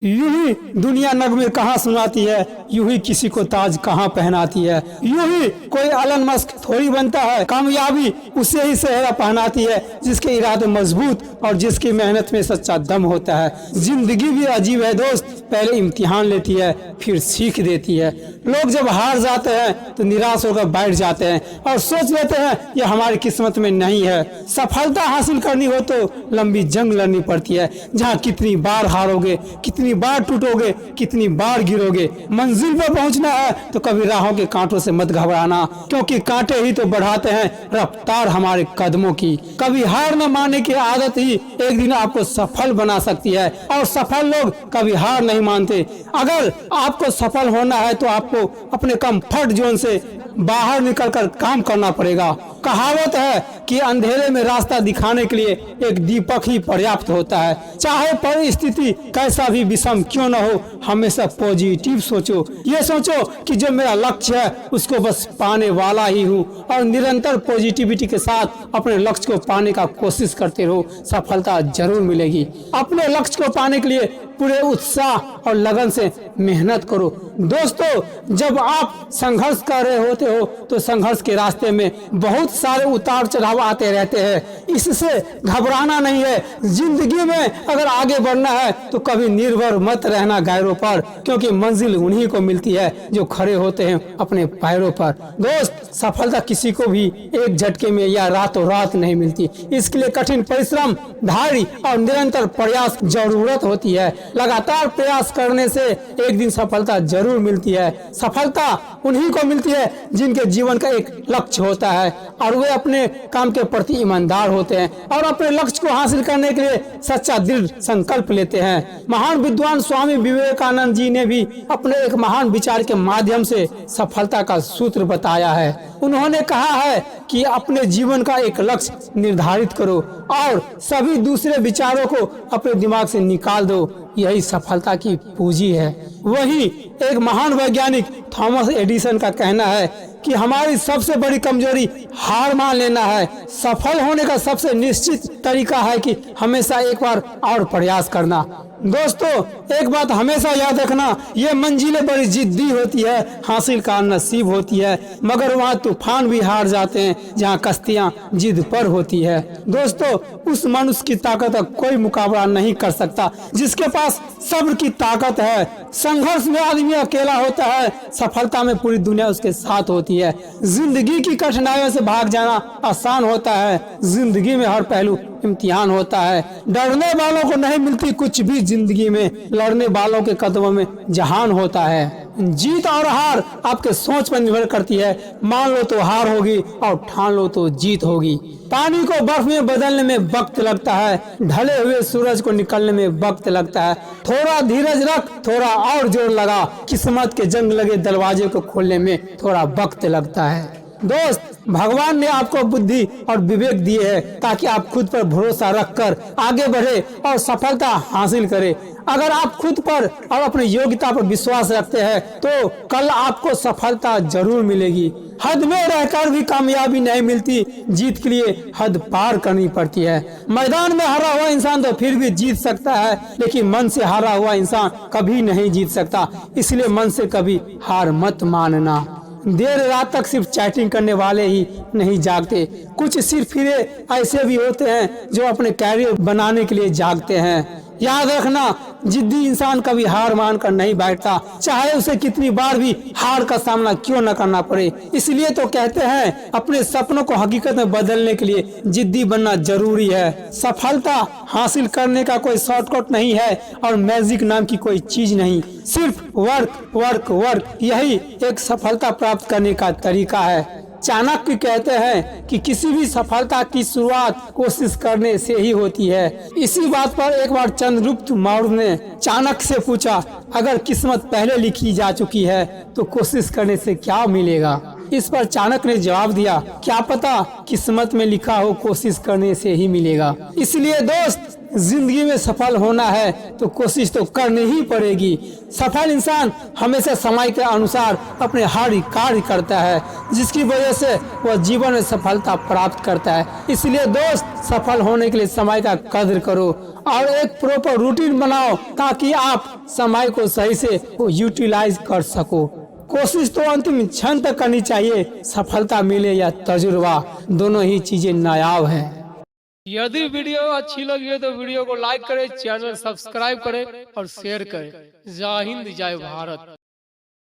यूं ही दुनिया नगमे कहाँ सुनाती है, यूं ही किसी को ताज कहाँ पहनाती है। यूं ही कोई एलन मस्क थोड़ी बनता है, कामयाबी उसे ही सेहरा पहनाती है जिसके इरादे मजबूत और जिसकी मेहनत में सच्चा दम होता है। जिंदगी भी अजीब है दोस्त, पहले इम्तिहान लेती है फिर सीख देती है। लोग जब हार जाते हैं तो निराश होकर बैठ जाते हैं और सोच लेते हैं ये हमारी किस्मत में नहीं है। सफलता हासिल करनी हो तो लंबी जंग लड़नी पड़ती है, जहाँ कितनी बार हारोगे, कितनी बार टूटोगे, कितनी बार गिरोगे। मंजिल पर पहुंचना है तो कभी राहों के कांटों से मत घबराना, क्योंकि कांटे ही तो बढ़ाते हैं रफ्तार हमारे कदमों की। कभी हार न मानने की आदत ही एक दिन आपको सफल बना सकती है, और सफल लोग कभी हार नहीं मानते। अगर आपको सफल होना है तो आपको अपने कंफर्ट जोन से बाहर निकलकर काम करना पड़ेगा। कहावत है कि अंधेरे में रास्ता दिखाने के लिए एक दीपक ही पर्याप्त होता है। चाहे परिस्थिति कैसा भी विषम क्यों न हो, हमेशा पॉजिटिव सोचो। ये सोचो कि जो मेरा लक्ष्य है उसको बस पाने वाला ही हूँ, और निरंतर पॉजिटिविटी के साथ अपने लक्ष्य को पाने का कोशिश करते रहो, सफलता जरूर मिलेगी। अपने लक्ष्य को पाने के लिए पूरे उत्साह और लगन से मेहनत करो। दोस्तों, जब आप संघर्ष कर रहे होते हो तो संघर्ष के रास्ते में बहुत सारे उतार चढ़ाव आते रहते हैं, इससे घबराना नहीं है। जिंदगी में अगर आगे बढ़ना है तो कभी निर्भर मत रहना गैरों पर, क्योंकि मंजिल उन्हीं को मिलती है जो खड़े होते हैं अपने पैरों पर। दोस्त, सफलता किसी को भी एक झटके में या रातों रात नहीं मिलती। इसके लिए कठिन परिश्रम, धैर्य और निरंतर प्रयास जरूरत होती है। लगातार प्रयास करने से एक दिन सफलता जरूर मिलती है। सफलता उन्हीं को मिलती है जिनके जीवन का एक लक्ष्य होता है और वे अपने काम के प्रति ईमानदार होते हैं और अपने लक्ष्य को हासिल करने के लिए सच्चा दृढ़ संकल्प लेते हैं। महान विद्वान स्वामी विवेकानंद जी ने भी अपने एक महान विचार के माध्यम से सफलता का सूत्र बताया है। उन्होंने कहा है कि अपने जीवन का एक लक्ष्य निर्धारित करो और सभी दूसरे विचारों को अपने दिमाग से निकाल दो, यही सफलता की पूंजी है। वही एक महान वैज्ञानिक थॉमस एडिसन का कहना है कि हमारी सबसे बड़ी कमजोरी हार मान लेना है। सफल होने का सबसे निश्चित तरीका है कि हमेशा एक बार और प्रयास करना। दोस्तों, एक बात हमेशा याद रखना, ये मंजिलें बड़ी जिद्दी होती है, हासिल का नसीब होती है, मगर वहाँ तूफान भी हार जाते हैं जहाँ कश्तियाँ जिद पर होती है। दोस्तों, उस मनुष्य की ताकत का कोई मुकाबला नहीं कर सकता जिसके पास सब्र की ताकत है। संघर्ष में आदमी अकेला होता है, सफलता में पूरी दुनिया उसके साथ होती है। जिंदगी की कठिनाइयों से भाग जाना आसान होता है, जिंदगी में हर पहलू इम्तिहान होता है। डरने वालों को नहीं मिलती कुछ भी जिंदगी में, लड़ने वालों के कदमों में जहान होता है। जीत और हार आपके सोच पर निर्भर करती है। मान लो तो हार होगी और ठान लो तो जीत होगी। पानी को बर्फ में बदलने में वक्त लगता है, ढले हुए सूरज को निकलने में वक्त लगता है। थोड़ा धीरज रख, थोड़ा और जोर लगा, किस्मत के जंग लगे दरवाजे को खोलने में थोड़ा वक्त लगता है। दोस्त, भगवान ने आपको बुद्धि और विवेक दिए है ताकि आप खुद पर भरोसा रखकर आगे बढ़े और सफलता हासिल करें। अगर आप खुद पर और अपनी योग्यता पर विश्वास रखते हैं तो कल आपको सफलता जरूर मिलेगी। हद में रहकर भी कामयाबी नहीं मिलती, जीत के लिए हद पार करनी पड़ती है। मैदान में हारा हुआ इंसान तो फिर भी जीत सकता है, लेकिन मन से हारा हुआ इंसान कभी नहीं जीत सकता। इसलिए मन से कभी हार मत मानना। देर रात तक सिर्फ चैटिंग करने वाले ही नहीं जागते, कुछ सिर्फ फिर ऐसे भी होते हैं जो अपने कैरियर बनाने के लिए जागते हैं। याद रखना, जिद्दी इंसान कभी हार मान कर नहीं बैठता, चाहे उसे कितनी बार भी हार का सामना क्यों न करना पड़े। इसलिए तो कहते हैं अपने सपनों को हकीकत में बदलने के लिए जिद्दी बनना जरूरी है। सफलता हासिल करने का कोई शॉर्टकट नहीं है और मैजिक नाम की कोई चीज नहीं, सिर्फ वर्क वर्क वर्क, यही एक सफलता प्राप्त करने का तरीका है। चाणक्य कहते हैं कि किसी भी सफलता की शुरुआत कोशिश करने से ही होती है। इसी बात पर एक बार चंद्रगुप्त मौर्य ने चाणक्य से पूछा, अगर किस्मत पहले लिखी जा चुकी है तो कोशिश करने से क्या मिलेगा। इस पर चाणक्य ने जवाब दिया, क्या पता किस्मत में लिखा हो कोशिश करने से ही मिलेगा। इसलिए दोस्त, जिंदगी में सफल होना है तो कोशिश तो करनी ही पड़ेगी। सफल इंसान हमेशा समय के अनुसार अपने हर कार्य करता है, जिसकी वजह से वह जीवन में सफलता प्राप्त करता है। इसलिए दोस्त, सफल होने के लिए समय का कदर करो और एक प्रॉपर रूटीन बनाओ ताकि आप समय को सही से यूटिलाइज कर सको। कोशिश तो अंतिम क्षण तक करनी चाहिए। सफलता मिले या तजुर्बा, दोनों ही चीजें नायाब हैं। यदि वीडियो अच्छी लगी हो तो वीडियो को लाइक करें, चैनल सब्सक्राइब करें और शेयर करें। जय हिंद, जय भारत।